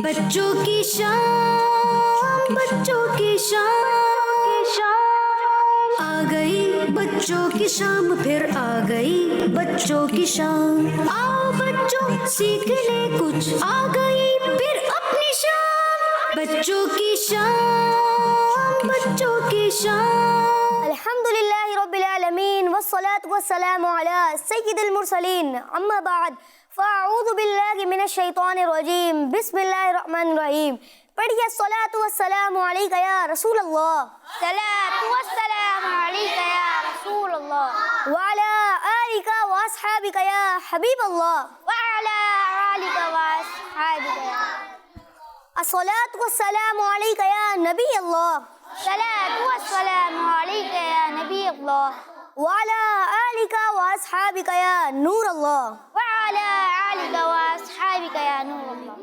बच्चों की शाम, बच्चों की शाम आ गई, बच्चों की शाम फिर आ गई, बच्चों की शाम। आओ बच्चों सीख ले कुछ, आ गई फिर अपनी शाम। बच्चों की शाम, बच्चों की शाम। अल्हम्दुलिल्लाहि रब्बिल आलमीन वस्सलातु वस्सलामु अला सय्यिदिल मुरसलीन अम्मा बाद फ़अऊज़ु बिल्लाहि मिनश शैतानिर रजीम बिस्मिल्लाहिर रहमानिर रहीम। पढ़िए सलातु वस्सलामु अलैका या रसूल अल्लाह, सलातु वस्सलामु अलैका या रसूल अल्लाह व अला आलिका व अस्हाबिका या हबीब अल्लाह व अला आलिका व अस्हाबिका या अस्सलातु वस्सलामु अलैका या नबी अल्लाह, सलातु वस्सलामु अलैका या नबी अल्लाह व अला आलिका व अस्हाबिका या नूर अल्लाह व अला आलिका व अस्हाबिका या नूर अल्लाह।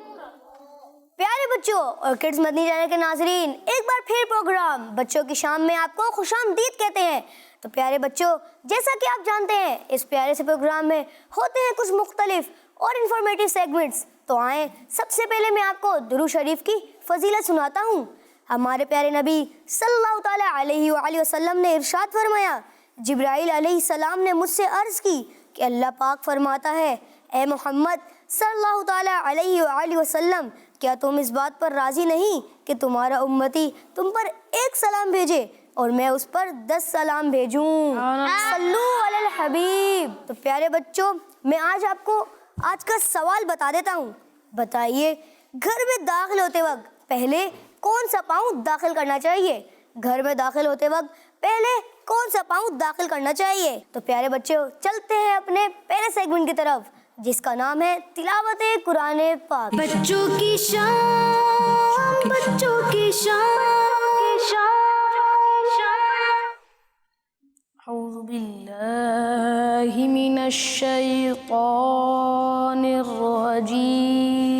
प्यारे बच्चों और किड्स मदनी चैनल के नाज़रीन, एक बार फिर प्रोग्राम बच्चों की शाम में आपको खुशामदीद कहते हैं। तो प्यारे बच्चों, जैसा कि आप जानते हैं इस प्यारे से प्रोग्राम में होते हैं कुछ मुख्तलिफ और इन्फॉर्मेटिव सेगमेंट्स। तो आए सबसे पहले मैं आपको दुरूद शरीफ की फजीलत सुनाता हूँ। हमारे प्यारे नबी सल्लल्लाहु ताला अलैहि वसल्लम ने इरशाद फरमाया, जिब्राइल अलैहिस्सलाम ने मुझसे अर्ज़ की कि अल्लाह पाक फरमाता है, ए मोहम्मद सल्लल्लाहु ताला अलैहि वसल्लम, क्या तुम इस बात पर राज़ी नहीं कि तुम्हारा उम्मती तुम पर एक सलाम भेजे और मैं उस पर 10 सलाम भेजूं। सल्लू अलल हबीब। तो प्यारे बच्चों, मैं आज आपको आज का सवाल बता देता हूँ। बताइए, घर में दाखिल होते वक्त पहले कौन सा पाँव दाखिल करना चाहिए? घर में दाखिल होते वक्त पहले कौन सा पाँव दाखिल करना चाहिए? तो प्यारे बच्चों, चलते हैं अपने पहले सेगमेंट की तरफ, जिसका नाम है तिलावत कुरान पाक। बच्चों की शाम, बच्चों की शाम। अऊज़ु बिल्लाहि मिनश शैतानिर रजीम।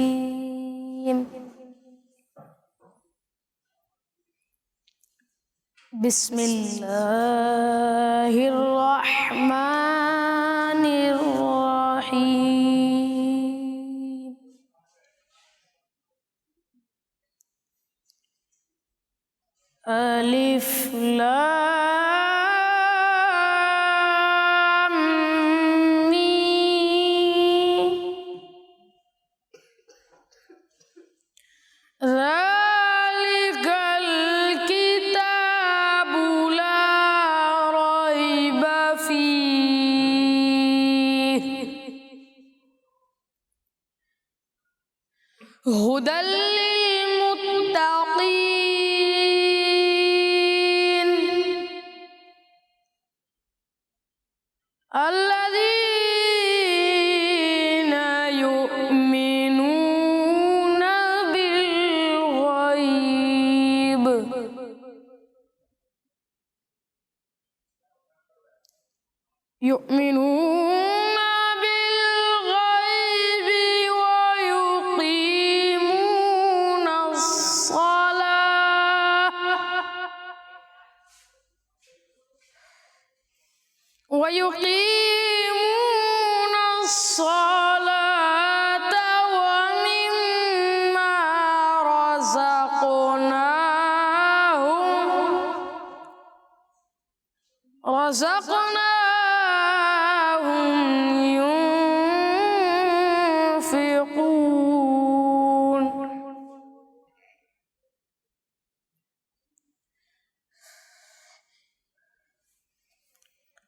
बिस्मिल्लाहिर रहमानिर रहीम। अलिफ लाम मीम। ज़ालिकल किताबु ला रैब फ़ीहि हुदल लिलमुत्तक़ीन अल्लज़ीना युमिनूना बिल गैब युमिनूना बिल गैब व युक़ीमूना अस्सलाह व मिम्मा रज़क़नाहुम युनफ़िक़ून।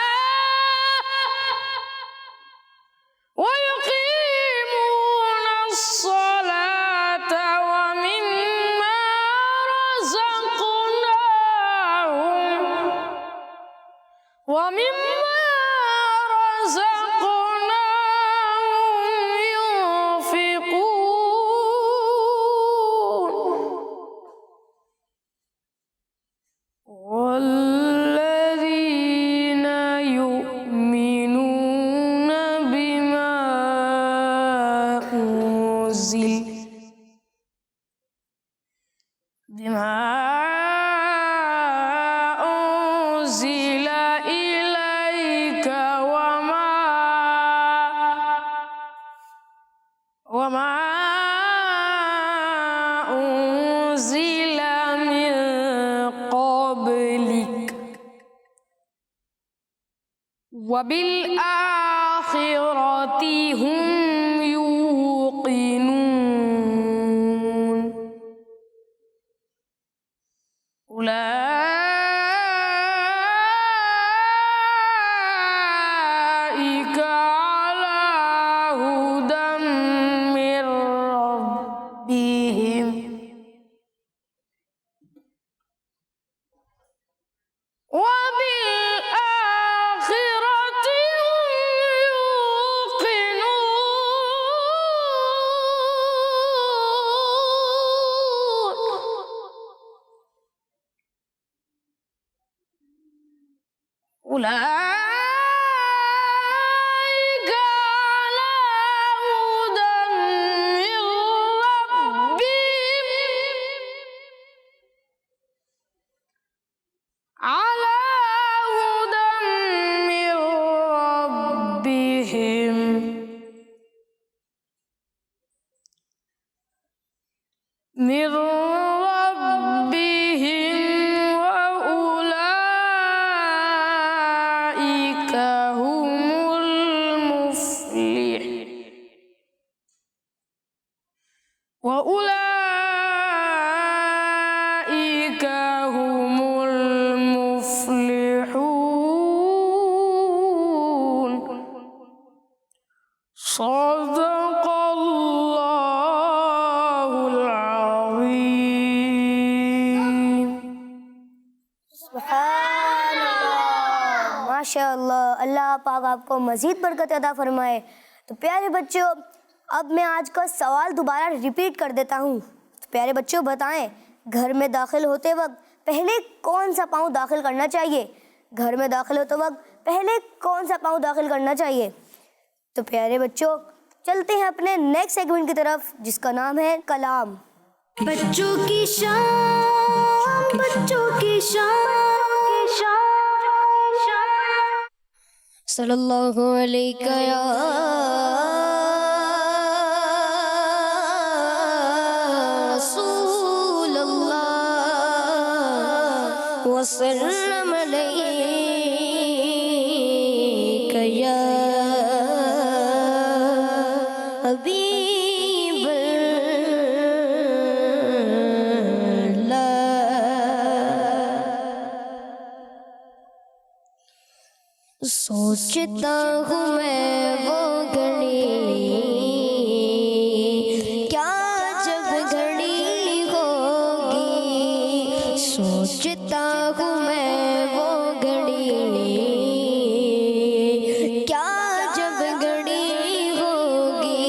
Zalikal kitabu la raiba fihi hudal lil muttaqin. Alladzina yu'minuna bil ghaibi wa yuqimuna as-salata wa mimma razaqnahum yunfiqun. Walladzina yu'minuna bima unzil. Bima unzil. 'Alif Lam Mim. Zalikal kitabu la raiba fihi hudal lil muttaqin. Alladzina yu'minuna bima unzil. वबिलआखिरति हुम यूक़िनून उलाइका अला हुदम मिर रब्बिहिम वबिलआखिरति हुम यूक़िनून उलाइका अला हुदम मिर रब्बिहिम वउलाइका हुमुल मुफ्लिहून सदक़ल्लाहुल अज़ीम। सुभानअल्लाह, माशाअल्लाह। अल्लाह पाक आपको मज़ीद बरकत अता फरमाए। तो प्यारे बच्चों, अब मैं आज का सवाल दोबारा रिपीट कर देता हूँ। तो प्यारे बच्चों बताएं, घर में दाखिल होते वक्त पहले कौन सा पाँव दाखिल करना चाहिए? घर में दाखिल होते वक्त पहले कौन सा पाँव दाखिल करना चाहिए? तो प्यारे बच्चों चलते हैं अपने नेक्स्ट सेगमेंट की तरफ, जिसका नाम है कलाम। बच्चों की शान, बच्चों की शान, सल्लल्लाहु अलैहि या रसूल अल्लाह वसल्लम अलैका या हबीब अल्लाह। सोचता हूँ मैं वो घड़ी, क्या जब घड़ी होगी। सोचता हूँ मैं वो घड़ी, क्या जब घड़ी होगी।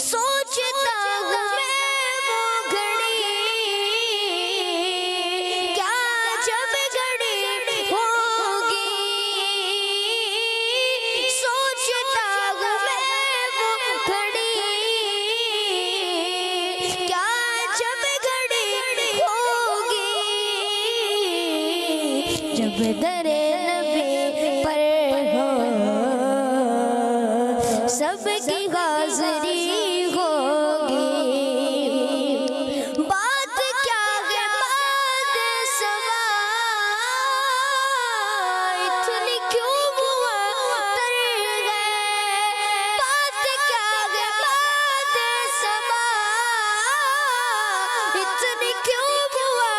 सोचता हूँ मैं वो घड़ी, क्या जब घड़ी होगी। सोचता हूँ मैं वो घड़ी, क्या जब घड़ी होगी। जब दरे नबी पर हो सबकी हाज़री होगी। बात क्या है बात सवा, इतनी क्यों हुआ तर गए। बात क्या है बात सवा, इतनी क्यों हुआ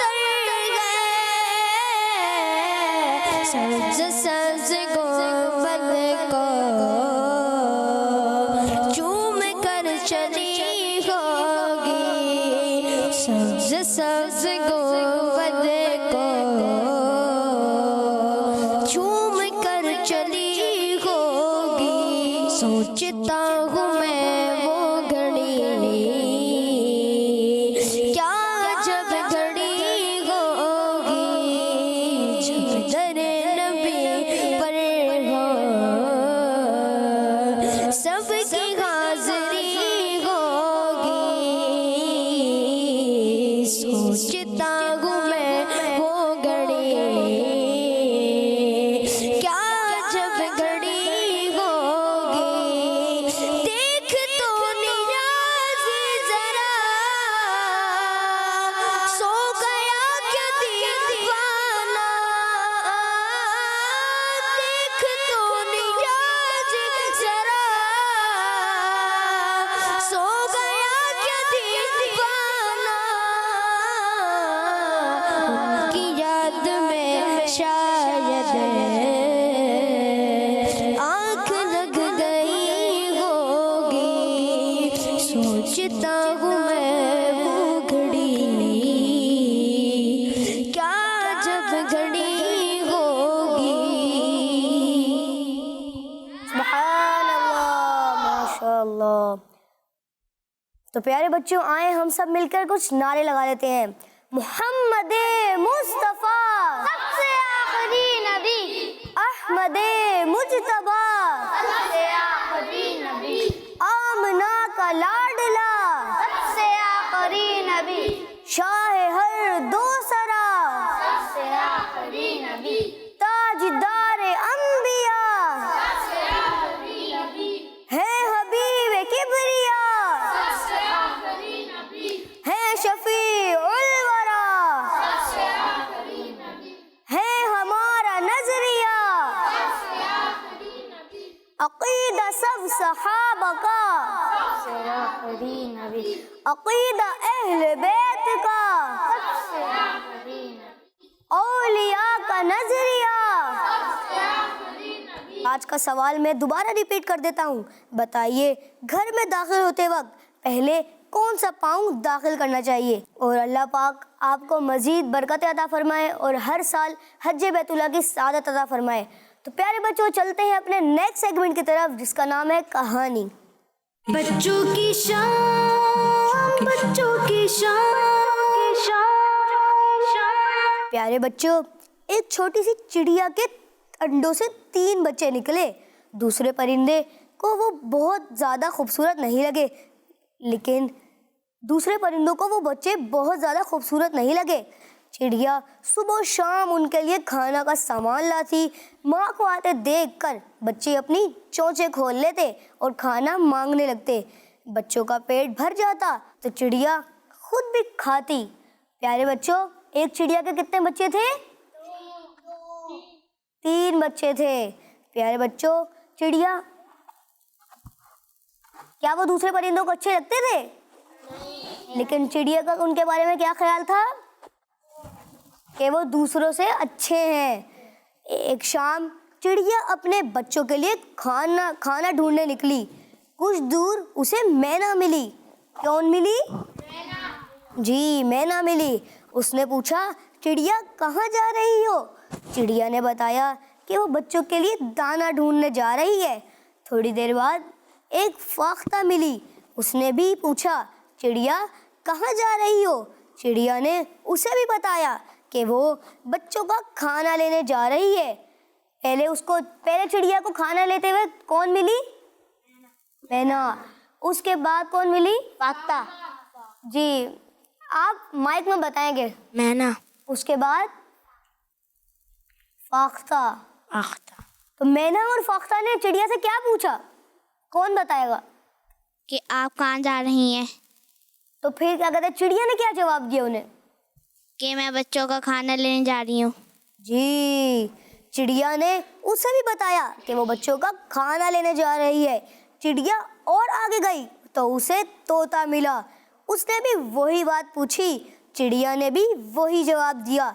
तर गए। सब्ज़ सब्ज़ गुंबद को चूम कर चली होगी। सब्ज़ सब्ज़ गुंबद को चूम कर चली होगी। सोचता हूँ मैं वो घड़ी, क्या जब घड़ी होगी। जब दरे नबी पर हो सबकी हाज़री होगी। सोचता हूँ मैं वो घड़ी, क्या जब घड़ी होगी। शायद आँख लग गई होगी, सोचता हूँ मैं वो घड़ी, क्या जब घड़ी होगी। सुभान अल्लाह, माशाअल्लाह। तो प्यारे बच्चों, आए हम सब मिलकर कुछ नारे लगा लेते हैं। मोहम्मद मुस्तफ़ा सबसे आखिरी नबी, अहमद मुजतबा सबसे आखिरी नबी, आमना का लाडला सबसे आखिरी नबी, शाह हर दो सरा सबसे आखिरी नबी, ताजदार अंबिया सबसे आखिरी नबी, है हबीब किबरिया सबसे आखिरी नबी, है शफी उल वरा सबसे आखिरी नबी, है हमारा नजरिया सबसे आखिरी नबी, अकीदा सब सहाबा का सबसे आखिरी नबी, अकीदा अहले बैत का सबसे आखिरी नबी, औलिया का नजरिया सबसे आखिरी नबी। आज का सवाल मैं दोबारा रिपीट कर देता हूँ। बताइए, घर में दाखिल होते वक्त पहले कौन सा पाँव दाखिल करना चाहिए? और अल्लाह पाक आपको मज़ीद बरकत अता फरमाए और हर साल हज बैतुल्लाह की सादत अता फरमाए। तो प्यारे बच्चों, चलते हैं अपने नेक्स्ट सेगमेंट की तरफ, जिसका नाम है कहानी। बच्चों की शान, बच्चों की शान। प्यारे बच्चों, एक छोटी सी चिड़िया के अंडों से 3 बच्चे निकले। दूसरे परिंदे को वो बहुत ज़्यादा खूबसूरत नहीं लगे, लेकिन दूसरे परिंदों को वो बच्चे बहुत ज़्यादा खूबसूरत नहीं लगे। चिड़िया सुबह शाम उनके लिए खाना का सामान लाती। माँ को आते देखकर बच्चे अपनी चोंचें खोल लेते और खाना मांगने लगते। बच्चों का पेट भर जाता तो चिड़िया खुद भी खाती। प्यारे बच्चों, एक चिड़िया के कितने बच्चे थे? 3 बच्चे थे। प्यारे बच्चों, चिड़िया, क्या वो दूसरे परिंदों को अच्छे लगते थे? लेकिन चिड़िया का उनके बारे में क्या ख्याल था? कि वो दूसरों से अच्छे हैं। एक शाम चिड़िया अपने बच्चों के लिए खाना ढूंढने निकली। कुछ दूर उसे मैना मिली। कौन मिली? जी, मैना मिली। उसने पूछा, चिड़िया कहाँ जा रही हो? चिड़िया ने बताया कि वो बच्चों के लिए दाना ढूंढने जा रही है। थोड़ी देर बाद एक फाख्ता मिली। उसने भी पूछा, चिड़िया कहाँ जा रही हो? चिड़िया ने उसे भी बताया कि वो बच्चों का खाना लेने जा रही है। पहले चिड़िया को खाना लेते हुए कौन मिली? मैना। उसके बाद कौन मिली? फाख्ता। जी, आप माइक में बताएंगे। मैना। उसके बाद फाख्ता। तो मैना और फाख्ता ने चिड़िया से क्या पूछा? कौन बताएगा? कि आप कहाँ जा रही हैं? तो फिर क्या कहते हैं, चिड़िया ने क्या जवाब दिया उन्हें? कि मैं बच्चों का खाना लेने जा रही हूँ। जी, चिड़िया ने उसे भी बताया कि वो बच्चों का खाना लेने जा रही है। चिड़िया और आगे गई तो उसे तोता मिला। उसने भी वही बात पूछी। चिड़िया ने भी वही जवाब दिया।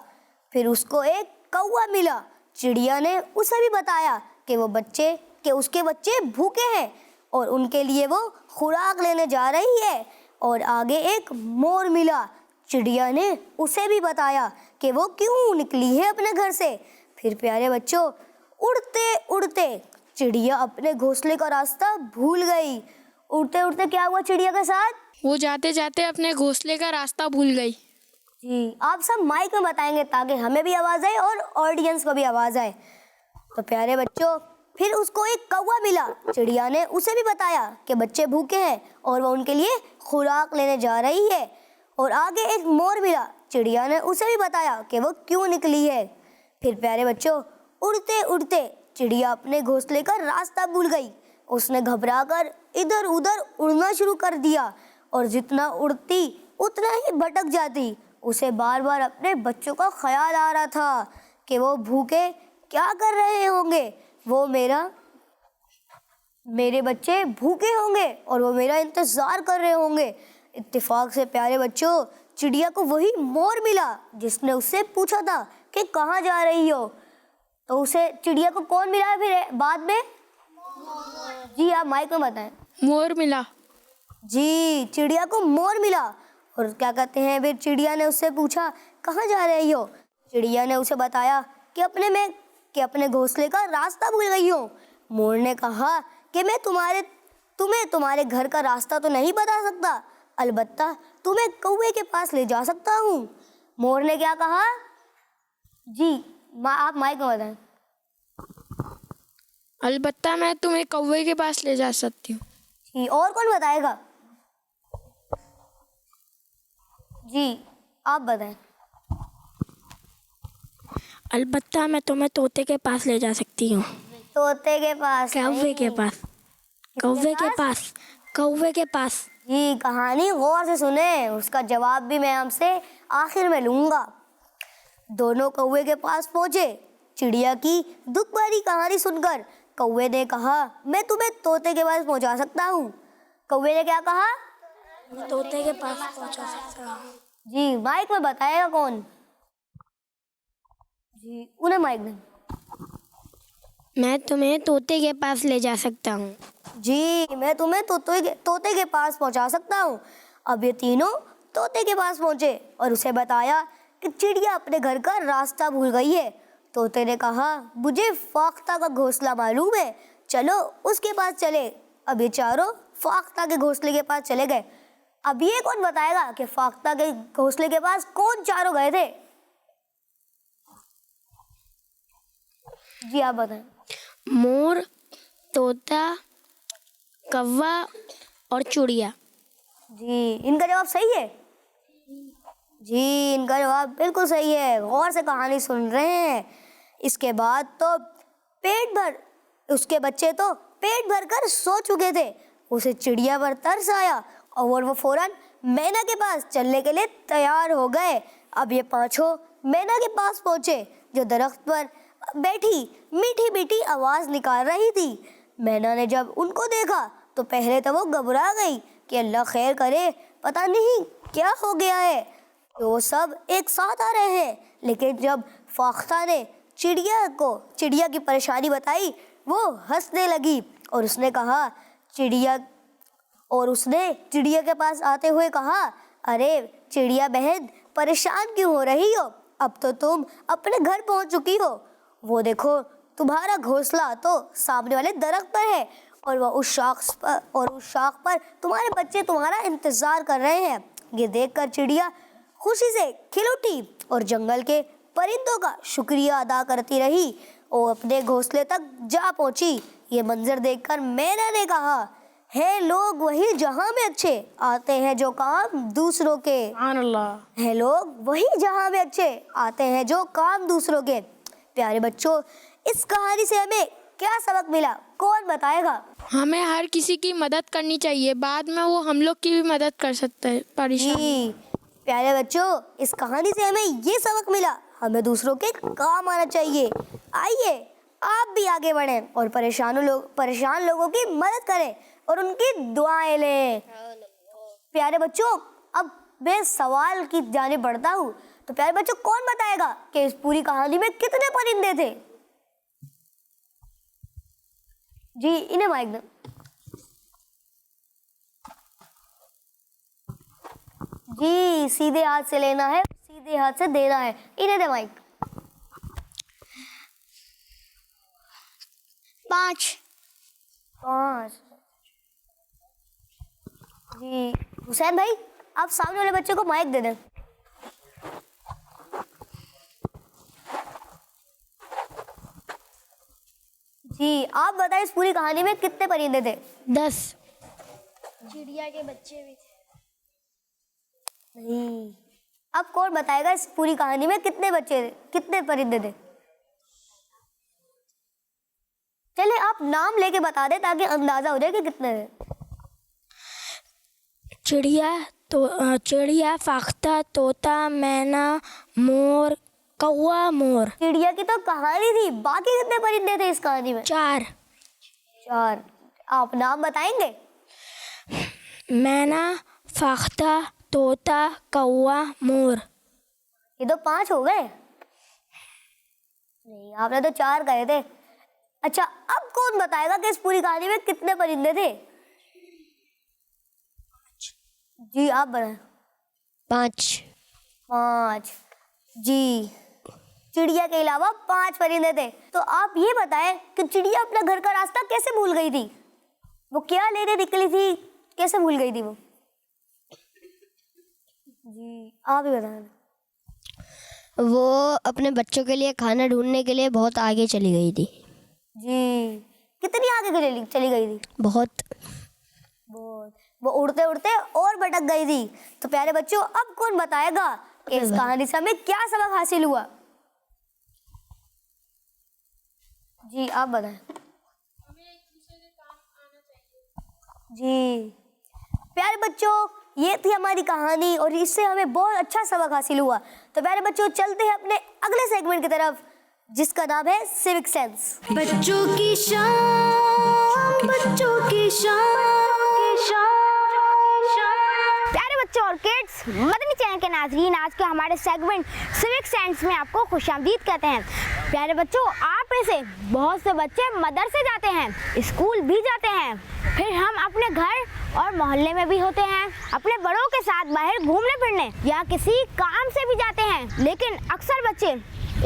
फिर उसको एक कौवा मिला। चिड़िया ने उसे भी बताया कि उसके बच्चे भूखे हैं और उनके लिए वो खुराक लेने जा रही है। और आगे एक मोर मिला। चिड़िया ने उसे भी बताया कि वो क्यों निकली है अपने घर से। फिर प्यारे बच्चों, उड़ते उड़ते चिड़िया अपने घोंसले का रास्ता भूल गई। उड़ते उड़ते क्या हुआ चिड़िया के साथ? वो जाते जाते अपने घोंसले का रास्ता भूल गई। जी, आप सब माइक में बताएंगे ताकि हमें भी आवाज़ आए और ऑडियंस को भी आवाज़ आए। तो प्यारे बच्चों, फिर उसको एक कौवा मिला। चिड़िया ने उसे भी बताया कि बच्चे भूखे हैं और वो उनके लिए खुराक लेने जा रही है। और आगे एक मोर मिला। चिड़िया ने उसे भी बताया कि वो क्यों निकली है। फिर प्यारे बच्चों, उड़ते उड़ते चिड़िया अपने घोंसले का रास्ता भूल गई। उसने घबराकर इधर उधर उड़ना शुरू कर दिया और जितना उड़ती उतना ही भटक जाती। उसे बार बार अपने बच्चों का ख्याल आ रहा था कि वो भूखे क्या कर रहे होंगे, मेरे बच्चे भूखे होंगे और वो मेरा इंतज़ार कर रहे होंगे। इत्तेफाक से प्यारे बच्चों, चिड़िया को वही मोर मिला जिसने उससे पूछा था कि कहाँ जा रही हो। तो उसे चिड़िया को कौन मिला है फिर बाद में? जी आप माइक में बताएं। मोर मिला। जी चिड़िया को मोर मिला। और क्या कहते हैं, फिर चिड़िया ने उससे पूछा कहाँ जा रही हो। चिड़िया ने उसे बताया कि अपने घोंसले का रास्ता भूल गई हो। मोर ने कहा कि मैं तुम्हें तुम्हारे घर का रास्ता तो नहीं बता सकता, अलबत्ता तुम्हें कौवे के पास ले जा सकता हूँ। मोर ने क्या कहा? जी आप माइक में बताएं। अलबत्ता मैं तुम्हें कौवे के पास ले जा सकती हूँ। जी और कौन बताएगा? जी आप बताएं। अलबत्ता मैं तुम्हें तोते के पास ले जा सकती हूँ। तोते के पास? कौवे के पास। कौवे के पास। कौवे के पास। जी कहानी गौर से सुने, उसका जवाब भी मैं आपसे आखिर में लूंगा। दोनों कौवे के पास पहुंचे। चिड़िया की दुख भरी कहानी सुनकर कौवे ने कहा मैं तुम्हें तोते के पास पहुंचा सकता हूँ। कौवे ने क्या कहा? मैं तोते के पास पहुँचा सकता हूँ। जी माइक में बताएगा कौन? जी उन्हें माइक दें। मैं तुम्हें तोते के पास ले जा सकता हूँ। जी मैं तुम्हें तोते के पास पहुंचा सकता हूँ। अब ये तीनों तोते के पास पहुंचे और उसे बताया कि चिड़िया अपने घर का रास्ता भूल गई है। तोते ने कहा मुझे फाख्ता का घोंसला मालूम है, चलो उसके पास चले। अब ये चारों फाख्ता के घोंसले के पास चले गए। अब ये कौन बताएगा कि फाख्ता के घोंसले के पास कौन चारों गए थे? जी आप बताएं। मोर, तोता, कौवा और चिड़िया। जी इनका जवाब सही है। जी इनका जवाब बिल्कुल सही है। गौर से कहानी सुन रहे हैं। इसके बाद तो उसके बच्चे तो पेट भर कर सो चुके थे। उसे चिड़िया पर तरस आया और वो फौरन मैना के पास चलने के लिए तैयार हो गए। अब ये पांचों मैना के पास पहुंचे जो दरख्त पर बैठी मीठी मीठी आवाज निकाल रही थी। मैना ने जब उनको देखा तो पहले तो वो घबरा गई कि अल्लाह खैर करे, पता नहीं क्या हो गया है। तो वो सब एक साथ आ रहे हैं। लेकिन जब फाख्ता ने चिड़िया की परेशानी बताई, वो हंसने लगी और उसने चिड़िया के पास आते हुए कहा अरे चिड़िया बहन परेशान क्यों हो रही हो? अब तो तुम अपने घर पहुंच चुकी हो। वो देखो तुम्हारा घोंसला तो सामने वाले दरख्त पर है और उस शाख पर तुम्हारे बच्चे तुम्हारा इंतजार कर रहे हैं। ये देखकर चिड़िया खुशी से खिल उठी और जंगल के परिंदों का शुक्रिया अदा करती रही और अपने घोंसले तक जा पहुंची। ये मंजर देखकर मैना ने कहा है लोग वही जहां में अच्छे आते हैं जो काम दूसरों के। है लोग वही जहां में अच्छे आते हैं जो काम दूसरों के। प्यारे बच्चों, इस कहानी से हमें क्या सबक मिला, कौन बताएगा? हमें हर किसी की मदद करनी चाहिए, बाद में वो हम लोग की भी मदद कर सकते हैं परेशान। जी प्यारे बच्चों, इस कहानी से हमें ये सबक मिला, हमें दूसरों के काम आना चाहिए। आइए आप भी आगे बढ़ें और परेशान लोगों की मदद करें और उनकी दुआएं लें। प्यारे बच्चों, अब मैं सवाल की जाने बढ़ता हूँ। तो प्यारे बच्चों, कौन बताएगा कि इस पूरी कहानी में कितने परिंदे थे? जी इन्हें माइक दो। जी सीधे हाथ से लेना है, सीधे हाथ से देना है। इन्हें दे माइक। 5। जी हुसैन भाई, आप सामने वाले बच्चे को माइक दे दें। जी आप बताएं इस पूरी कहानी में कितने परिंदे थे? 10। चिड़िया के बच्चे भी थे। नहीं, अब कौन बताएगा इस पूरी कहानी में कितने परिंदे थे? चले आप नाम लेके बता दें ताकि अंदाजा हो जाए कि कितने थे। चिड़िया, फाख्ता, तोता, मैना, मोर, कौवा, मोर। चिड़िया की तो कहानी थी, बाकी कितने परिंदे थे इस कहानी में? 4। आप नाम बताएंगे? मैना, फाख्ता, तोता कौवा मोर। ये तो 5 हो गए। नहीं, आपने तो 4 कहे थे। अच्छा, अब कौन बताएगा कि इस पूरी कहानी में कितने परिंदे थे? जी आप बताएं। 5। 5 जी, चिड़िया के अलावा 5 परिंदे थे। तो आप ये बताएं कि चिड़िया अपना घर का रास्ता कैसे भूल गई थी? वो क्या लेने निकली थी, कैसे भूल गई थी वो? जी आप ही बताएं। वो अपने बच्चों के लिए खाना ढूंढने के लिए बहुत आगे चली गई थी। जी, कितनी आगे चली गई थी? बहुत। वो उड़ते उड़ते और भटक गई थी। तो प्यारे बच्चों, अब कौन बताएगा कि इस कहानी से हमें क्या सबक हासिल हुआ? जी आप बताएं। जी प्यारे बच्चों, ये थी हमारी कहानी और इससे हमें बहुत अच्छा सबक हासिल हुआ। तो प्यारे बच्चों, चलते हैं अपने अगले सेगमेंट की तरफ, जिसका नाम है सिविक सेंस। बच्चों की शान, बच्चों की शान। प्यारे बच्चों और किड्स, मदनी चैनल के नाज़रीन, आज के हमारे सेगमेंट सिविक सेंस में आपको खुशामदीद कहते हैं। प्यारे बच्चों, आप में से बहुत से बच्चे मदरसे जाते हैं, स्कूल भी जाते हैं, फिर हम अपने घर और मोहल्ले में भी होते हैं, अपने बड़ों के साथ बाहर घूमने फिरने या किसी काम से भी जाते हैं। लेकिन अक्सर बच्चे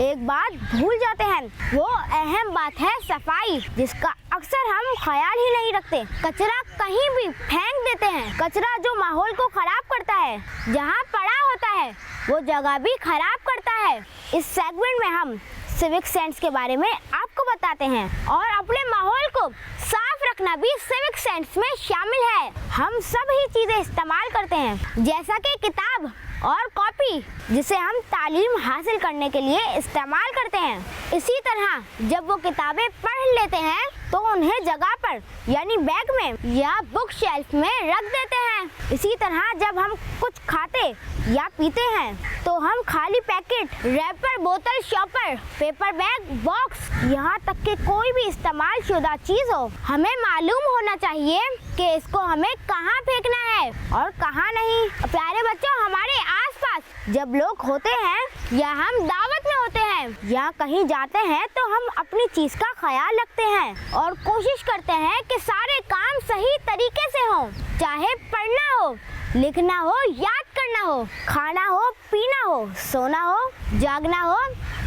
एक बात भूल जाते हैं, वो अहम बात है सफाई, जिसका अक्सर हम ख्याल ही नहीं रखते। कचरा कहीं भी फेंक देते हैं। कचरा जो माहौल को खराब करता है, जहाँ पड़ा होता है वो जगह भी खराब करता है। इस सेगमेंट में हम सिविक सेंस के बारे में आपको बताते हैं और अपने माहौल को साफ रखना भी सिविक सेंस में शामिल है। हम सब ही चीजें इस्तेमाल करते हैं, जैसा कि किताब और कॉपी, जिसे हम तालीम हासिल करने के लिए इस्तेमाल करते हैं। इसी तरह जब वो किताबें पढ़ लेते हैं तो उन्हें जगह पर यानी बैग में या बुक शेल्फ में रख देते हैं। इसी तरह जब हम कुछ खाते या पीते हैं तो हम खाली पैकेट, रैपर, बोतल, शॉपर, पेपर बैग, बॉक्स, यहाँ तक कि कोई भी इस्तेमाल शुदा चीज हो, हमें मालूम होना चाहिए कि इसको हमें कहाँ फेंकना है और कहाँ नहीं। प्यारे बच्चों, हमारे आसपास जब लोग होते हैं या हम दावत में होते हैं या कहीं जाते हैं तो हम अपनी चीज का ख्याल रखते हैं और कोशिश करते हैं कि सारे काम सही तरीके से हों, चाहे पढ़ना हो, लिखना हो, याद करना हो, खाना हो, पीना हो, सोना हो, जागना हो,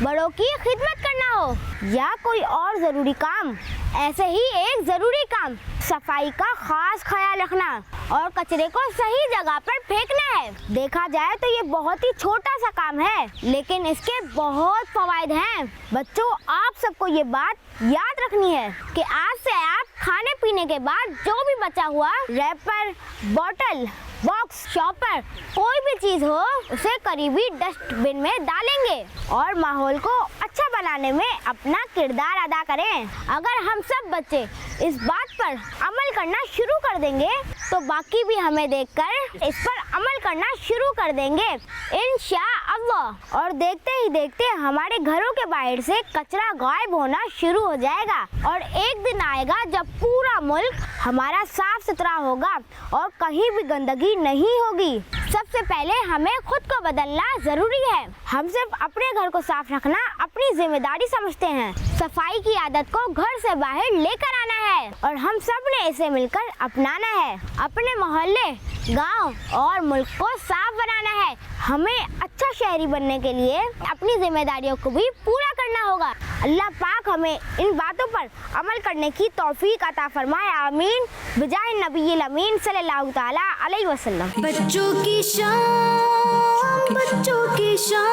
बड़ों की खिदमत करना हो या कोई और ज़रूरी काम। ऐसे ही एक ज़रूरी काम सफाई का खास ख्याल रखना और कचरे को सही जगह पर फेंकना है। देखा जाए तो ये बहुत ही छोटा सा काम है, लेकिन इसके बहुत फ़वाइद हैं। बच्चों, आप सबको ये बात याद रखनी है कि आज से आप खाने पीने के बाद जो भी बचा हुआ रैपर, बॉटल, बॉक्स, शॉपर, कोई भी चीज हो, उसे करीबी डस्टबिन में डालेंगे और माहौल को अच्छा बनाने में अपना किरदार अदा करें। अगर हम सब बच्चे इस बात पर अमल करना शुरू कर देंगे तो बाकी भी हमें देखकर इस पर अमल करना शुरू कर देंगे इंशाअल्लाह। और देखते ही देखते हमारे घरों के बाहर से कचरा गायब होना शुरू हो जाएगा और एक दिन आएगा जब पूरा मुल्क हमारा साफ सुथरा होगा और कहीं भी गंदगी नहीं होगी। सबसे पहले हमें खुद को बदलना जरूरी है। हम सिर्फ अपने घर को साफ रखना अपनी जिम्मेदारी समझते हैं। सफाई की आदत को घर से बाहर लेकर आना है और हम सब ने इसे मिलकर अपनाना है। अपने मोहल्ले, गांव और मुल्क को साफ बनाना है। हमें अच्छा शहरी बनने के लिए अपनी जिम्मेदारियों को भी पूरा करना होगा। अल्लाह पाक हमें इन बातों पर अमल करने की तौफीक अता फरमाए, आमीन। बिजाहि नबील अमीन सल्लल्लाहु ताला अलैहि वसल्लम। बच्चों की शान, बच्चों की शान।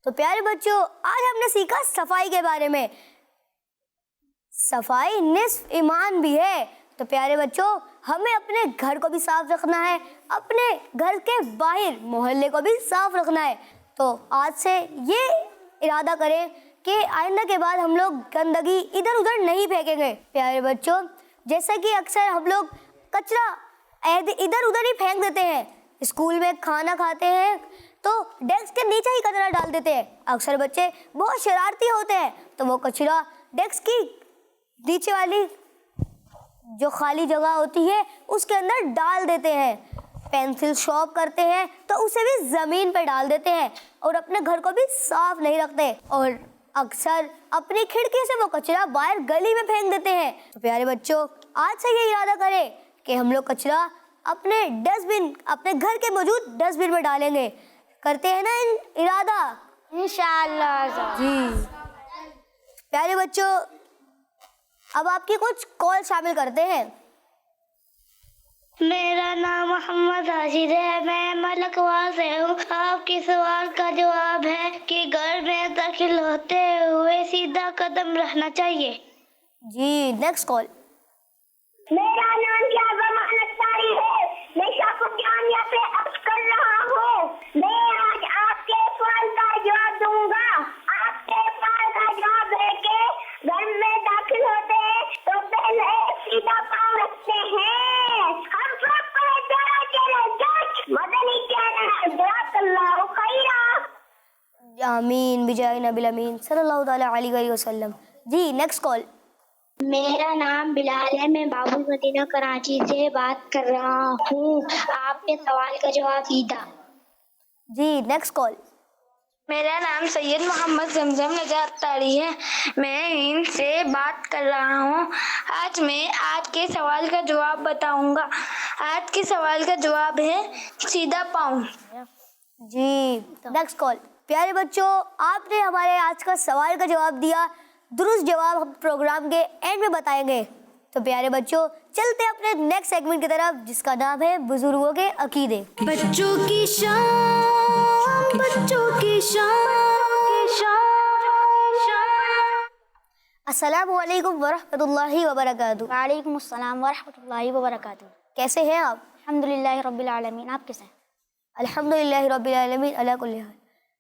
तो प्यारे बच्चों, आज हमने सीखा सफाई के बारे में। सफाई निस्फ ईमान भी है। तो प्यारे बच्चों, हमें अपने घर को भी साफ रखना है, अपने घर के बाहर मोहल्ले को भी साफ रखना है। तो आज से ये इरादा करें कि आइंदा के बाद हम लोग गंदगी इधर उधर नहीं फेंकेंगे। प्यारे बच्चों, जैसे कि अक्सर हम लोग कचरा इधर उधर ही फेंक देते हैं। स्कूल में खाना खाते हैं तो डेस्क के नीचे ही कचरा डाल देते हैं। अक्सर बच्चे बहुत शरारती होते हैं तो वो कचरा डेस्क की नीचे वाली जो खाली जगह होती है उसके अंदर डाल देते हैं। पेंसिल शॉर्प करते हैं तो उसे भी ज़मीन पर डाल देते हैं और अपने घर को भी साफ नहीं रखते और अक्सर अपनी खिड़की से वो कचरा बाहर गली में फेंक देते हैं। तो प्यारे बच्चों, आज से ये इरादा करें कि हम लोग कचरा अपने डस्टबिन, अपने घर के मौजूद डस्टबिन में डालेंगे। करते हैं ना इरादा? इंशाअल्लाह। जी प्यारे बच्चों, अब आपकी कुछ कॉल शामिल करते हैं। मेरा नाम मोहम्मद राशिद है, मैं मलकवा से हूँ। आपके सवाल का जवाब है कि घर में दाखिल होते हुए सीधा कदम रखना चाहिए। जी नेक्स्ट कॉल। मेरा नाम क्या अख्तारी है, मैं शाकुजानिया से अर्ज कर रहा हूँ। मैं आज आपके सवाल का जवाब दूंगा। आपके सवाल का जवाब है कि घर में दाखिल होते हैं तो पहले सीधा पाँव रखते हैं। हम सब को प्यारा चैनल मदनी चैनल जज़ाकल्लाहु खैरा। आमीन बिजाय नबी अमीन सल्लल्लाहु ताला अलैहि वसल्लम। जी नेक्स्ट कॉल। मेरा नाम बिलाल है, मैं बाबुल मदीना कराची से बात कर रहा हूँ। आपके सवाल का जवाब सीधा। जी नेक्स्ट कॉल। मेरा नाम सैयद मोहम्मद जमजम नजात तारी है, मैं हिंद से बात कर रहा हूँ। आज मैं आज के सवाल का जवाब बताऊंगा। आज के सवाल का जवाब है सीधा पाँव। जी नेक्स्ट कॉल। प्यारे बच्चों, आपने हमारे आज का सवाल का जवाब दिया। दुरुस्त जवाब हम प्रोग्राम के एंड में बताएंगे। तो प्यारे बच्चों, चलते अपने नेक्स्ट सेगमेंट की तरफ जिसका नाम है बुजुर्गों के अकीदे। बच्चों की शान, बच्चों की शान। अस्सलामु अलैकुम वरहमतुल्लाहि वबरकातुहू। वालेकुम अस्सलाम वरहमतुल्लाहि वबरकातुहू। कैसे हैं आप? अल्हम्दुलिल्लाहि रब्बिल आलमीन। आप कैसे हैं? अल्हम्दुलिल्लाहि रब्बिल आलमीन अला कुल्ली हाल।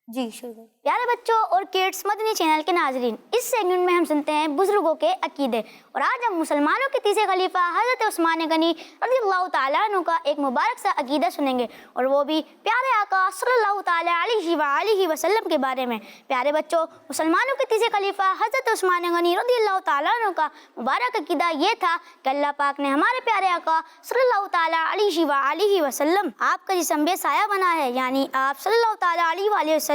जी शुरू करें। प्यारे बच्चों और किड्स मदनी चैनल के नाजरीन, इस सेगमेंट में हम सुनते हैं बुजुर्गों के अकीदे। और आज हम मुसलमानों के तीसरे खलीफा हज़रत उस्मान गनी रज़ियल्लाहु ताला अन्हु का एक मुबारक सा अकीदा सुनेंगे, और वो भी प्यारे आका सल्लल्लाहु ताला अलैहि वसल्लम के बारे में। प्यारे बच्चों, मुसलमानों के तीसरे खलीफा हज़रत उस्मान गनी रज़ियल्लाहु ताला अन्हु का मुबारक अकीदा ये था कि अल्लाह पाक ने हमारे प्यारे आका सल्लल्लाहु ताला अलैहि वसल्लम आपका जिस्म बेसाया बना है, यानी आप सल्लल्लाहु ताला अलैहि वसल्लम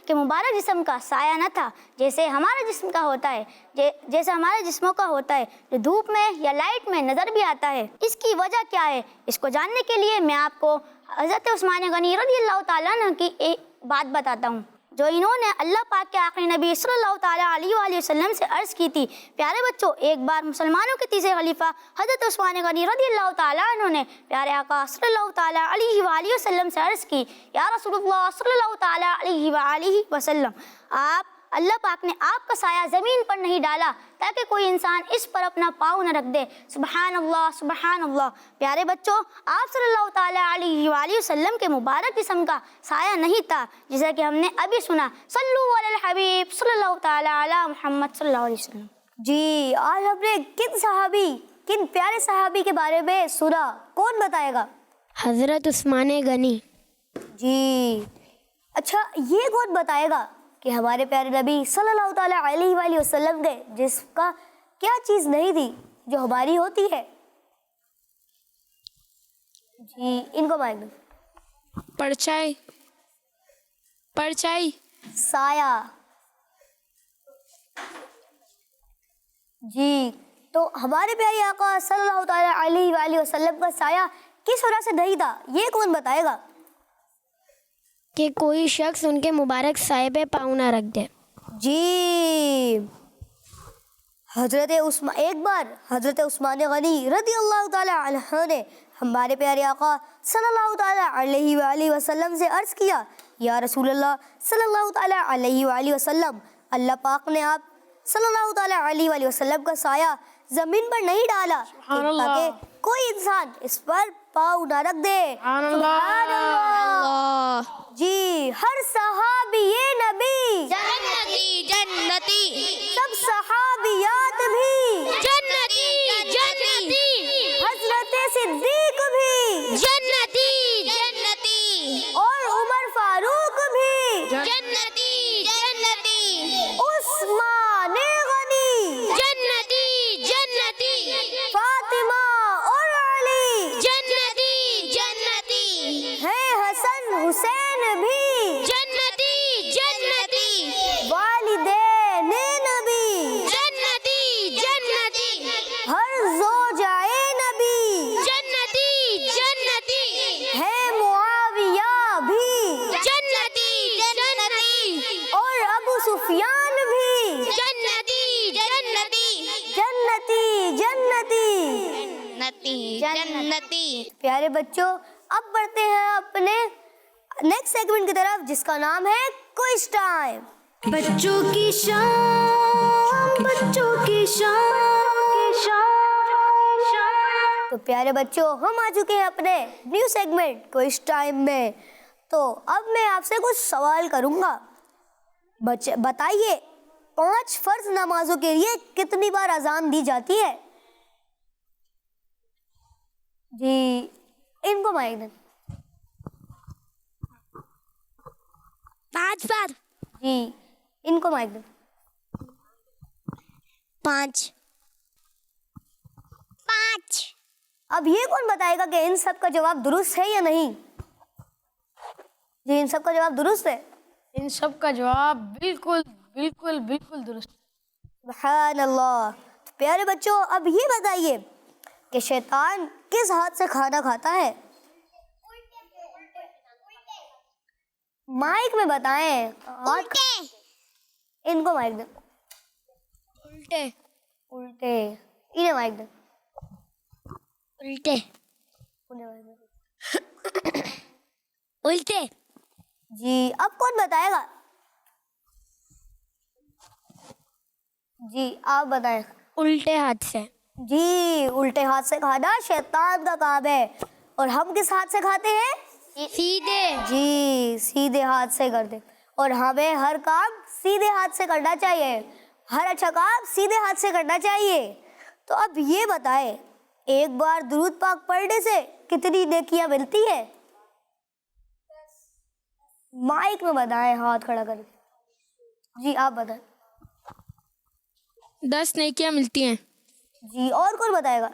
के मुबारक जिस्म का साया न था जैसे हमारे जिस्म का होता है, जैसे हमारे जिस्मों का होता है जो धूप में या लाइट में नजर भी आता है। इसकी वजह क्या है, इसको जानने के लिए मैं आपको हज़रत उस्मान गनी रज़ियल्लाहु ताला अन्हु की एक बात बताता हूँ जो इन्होंने अल्लाह पाक के आखिरी नबी सल्लल्लाहु ताला अलैहि वसल्लम से अर्ज़ की थी। प्यारे बच्चों, एक बार मुसलमानों के तीसरे खलीफा हज़रत उस्मान गनी रज़ियल्लाहु ताला अन्हु ने प्यारे आका सल्लल्लाहु ताला अलैहि वसल्लम से अर्ज़ की, या रसूलुल्लाह सल्लल्लाहु ताला अलैहि वसल्लम, आप अल्लाह पाक ने आपका साया ज़मीन पर नहीं डाला ताकि कोई इंसान इस पर अपना पाँव न रख दे। सुबहान अल्लाह, सुबहान अल्लाह। प्यारे बच्चों, आप सल्लल्लाहु ताला अलैहि वसल्लम के मुबारक जिस्म का साया नहीं था, जैसा कि हमने अभी सुना। सल्लु अलल हबीब सल्लल्लाहु ताला अला मुहम्मद सल्लल्लाहु अलैहि वसल्लम। जी आज हमने किन प्यारे सहाबी के बारे में सुना, कौन बताएगा? हज़रत उस्मान गनी। जी अच्छा, ये कौन बताएगा कि हमारे प्यारे नबी सल्लल्लाहु ताला अलैहि वसल्लम के जिसका क्या चीज़ नहीं थी जो हमारी होती है? जी इनको माइक दो। परछाई, परछाई, साया। जी तो हमारे प्यारे आका सल्लल्लाहु ताला अलैहि वसल्लम का साया किस वजह से नहीं था, ये कौन बताएगा? कि कोई शख्स उनके मुबारक साए पे पाँव ना रख दे। जी एक बार हज़रत उस्मान गनी रज़ियल्लाहु ताला अन्हु ने हमारे प्यारे आका सल्लल्लाहु ताला अलैहि वसल्लम से अर्ज़ किया, या रसूलल्लाह सल्लल्लाहु ताला अलैहि वसल्लम, अल्लाह पाक ने आप सल्लल्लाहु ताला अलैहि वसल्लम का साया ज़मीन पर नहीं डाला ताकि कोई इंसान इस पर पाँव न रख दे। सुभान अल्लाह। जी हर सहाबी ये नबी जन्नती जन्नती, सब सहाबियात भी जन्नती जन्नती, हज़रत सिद्दीक भी जन्नती जन्नती, और उमर फारूक भी जन्नती जन्नती, उस्मान गनी जन्नती जन्नती, फातिमा जन्नती। प्यारे बच्चों, अब बढ़ते हैं अपने नेक्स्ट सेगमेंट की तरफ, जिसका नाम है क्विज टाइम। बच्चों की शाम, बच्चों की शाम। तो प्यारे बच्चों, हम आ चुके हैं अपने न्यू सेगमेंट क्विज टाइम में। तो अब मैं आपसे कुछ सवाल करूंगा। बच्चे बताइए, 5 फर्ज नमाजों के लिए कितनी बार अजान दी जाती है? जी, इनको माइक दें। 5 बार। जी, इनको माइक दें। 5। अब ये कौन बताएगा कि इन सब का जवाब दुरुस्त है या नहीं? जी, इन सब का जवाब दुरुस्त है। इन सब का जवाब बिल्कुल बिल्कुल बिल्कुल दुरुस्त। सुभान अल्लाह। तो प्यारे बच्चों, अब ये बताइए कि शैतान किस हाथ से खाना खाता है? माइक में बताएं। उल्टे। इनको माइक दें। उल्टे। उल्टे। इन्हें माइक दें। उल्टे। उन्हें माइक दें। उल्टे। जी, अब कौन बताएगा? जी, आप बताएं। उल्टे हाथ से। जी, उल्टे हाथ से खाना शैतान का काम है। और हम किस हाथ से खाते हैं? सीधे। जी, सीधे हाथ से करते। और हमें हर काम सीधे हाथ से करना चाहिए। हर अच्छा काम सीधे हाथ से करना चाहिए। तो अब ये बताएं, एक बार दुरूद पाक पढ़ने से कितनी नेकियां मिलती है? माइक में बताएं, हाथ खड़ा करके। जी, आप बताएं। 10 नेकियां मिलती हैं। जी, और कौन बताएगा?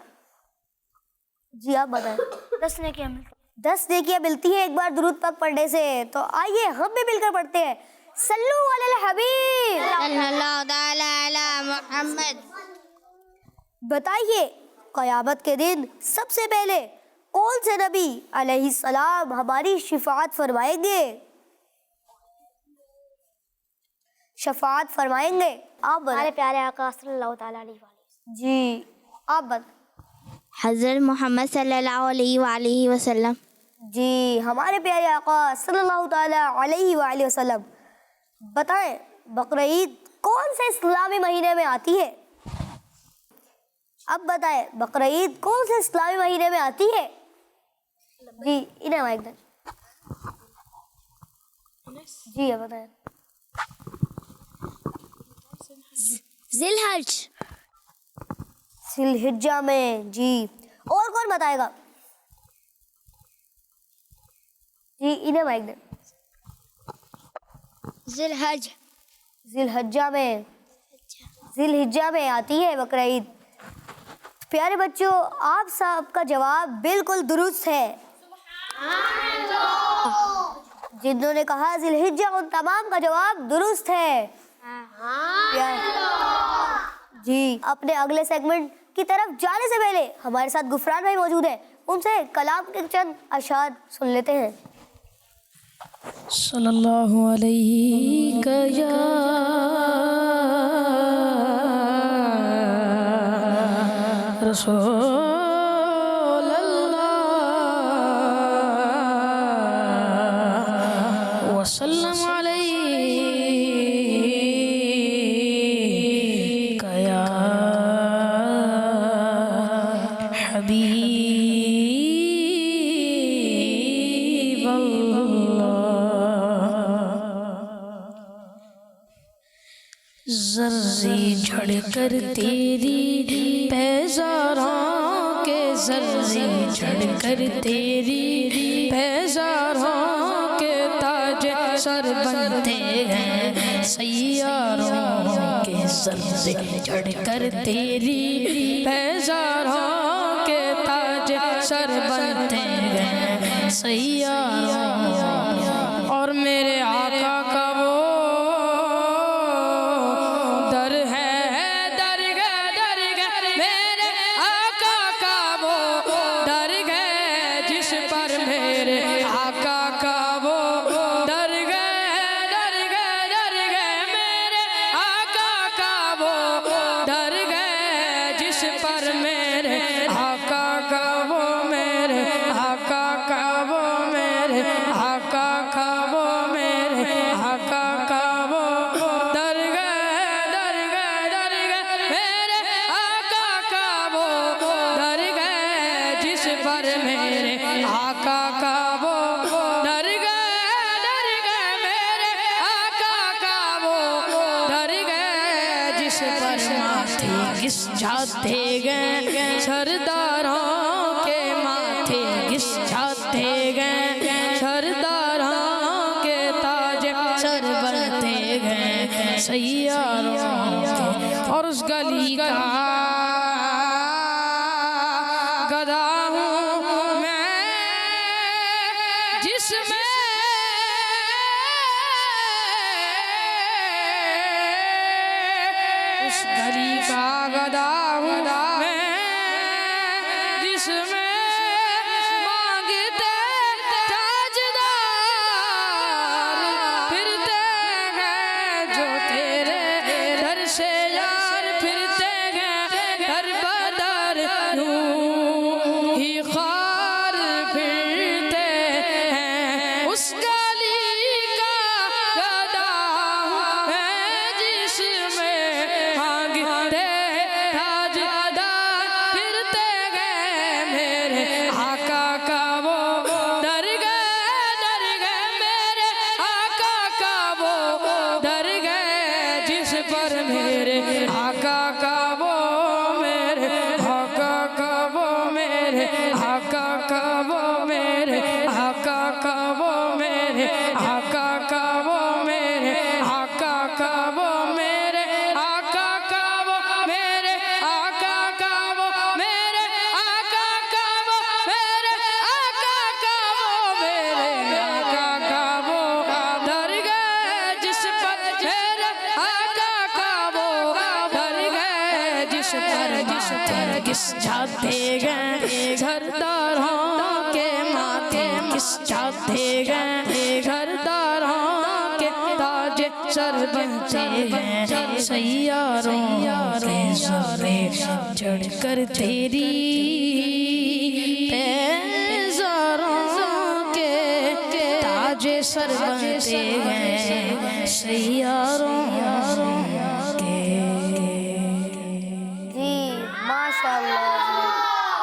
जी, आप बताएं। 10 नेकियां मिलती। 10 नेकियां मिलती है एक बार दुरूद पाक पढ़ने से। तो आइए हम भी मिलकर पढ़ते हैं। सल्लू अलल हबीब। सल्लल्लाहु ताला अला मुहम्मद। बताइए, क़यामत के दिन सबसे पहले कौन से नबी अलैहिस्सलाम हमारी शिफाअत फरमाएंगे? शफाअत फरमाएंगे। आप हमारे बताएं। प्यारे आका सल्लल्लाहु ताला अलैहि वसल्लम। जी, आप बताएं। हज़रत मोहम्मद सल्लल्लाहु अलैहि वसल्लम। जी, हमारे प्यारे आका सल्लल्लाहु ताला अलैहि वसल्लम। बताएं, बकरा ईद कौन से इस्लामी महीने में आती है? अब बताएं, बकरा ईद कौन से इस्लामी महीने में आती है? जी, इन्हें माइक दें। जी, अब बताएं। जिलहज। जिलहिज्जा में। जी, और कौन बताएगा? जी, इन्हें माइक दें। जिलहज। जिलहिज्जा में। जिलहिज्जा में आती है बकरा ईद। प्यारे बच्चों, आप सबका जवाब बिल्कुल दुरुस्त है। जिन्होंने कहा जिलहिज्जा, उन तमाम का जवाब दुरुस्त है। जी, अपने अगले सेगमेंट की तरफ जाने से पहले हमारे साथ गुफरान भाई मौजूद है। उनसे कलाम के चंद अशार सुन लेते हैं। सल्लल्लाहु अलैहि रसूल अल्लाह वसल्लम अलैका या हबीब ज़र्रे झड़कर तेरी पैज़ारों के, ज़र्रे झड़कर तेरी पैज़ारों के ताज सर बनते हैं सैयारों के। ज़र्रे झड़कर तेरी पैज़ारों के ताज सर बनते हैं सैयारों। और मेरे आका का वो पर मेरे आका का जिस पर माथे घिस जाते गए सरदारों के माथे घिस जाते गए सरदारों के ताज सर बनते गए सैयारों के। और उस गली का गदा हूँ मैं जिसमें उस गली का गदा हूँ मैं जिसमें मांगते ताजदार फिरते हैं जो तेरे दर से यार फिरते हैं दर बदर यूं ही खार फिरते हैं। उस गली का गदा हूँ मैं जिसमें मांगते ताजदार फिरते गए मेरे आका का वो दर गए मेरे आका का वो दर गए जिस पर मेरे आका का वो मेरे आका का वो मेरे आका का वो मेरे आका का वो मेरे आका का वो मेरे आका का वो मेरे आका का वो मेरे आका का वो मेरे आका का वो मेरे आका का वो मेरे आका का वो दर गए जिस पर मेरे आका का वो दर गए जिस पर घिस जाते गए सरदारों के माथे घिस जाते गए सरदारों के ताज सर बनते हैं सैयारों के ज़र्रे चढ़कर तेरी पैज़ारों के ताज सर बनते हैं सैयारों के। जी माशाल्लाह।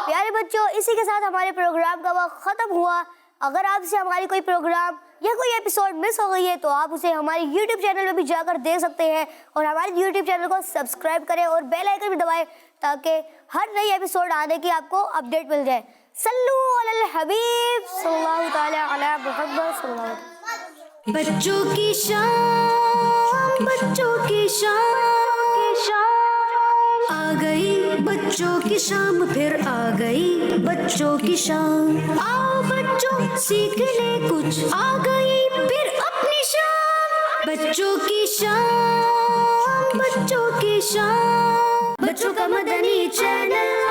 प्यारे बच्चों, इसी के साथ हमारे प्रोग्राम का वक्त ख़त्म हुआ। अगर आपसे हमारी कोई प्रोग्राम या कोई एपिसोड मिस हो गई है तो आप उसे हमारे YouTube चैनल में भी जाकर देख सकते हैं और हमारे YouTube चैनल को सब्सक्राइब करें और बेल आइकन भी दबाएं ताकि हर नई एपिसोड आने की आपको अपडेट मिल जाए। सल्लू अलल हबीब सल्लल्लाहु तआला अला मुहम्मद सल्लल्लाहु अलैहि। बच्चों की शाम बच्चों की शाम आ गई बच्चों की शाम फिर आ गई बच्चों की शाम। आओ बच्चों सीख ले कुछ आ गई फिर अपनी शाम। बच्चों की शाम बच्चों की शाम बच्चों का मदनी चैनल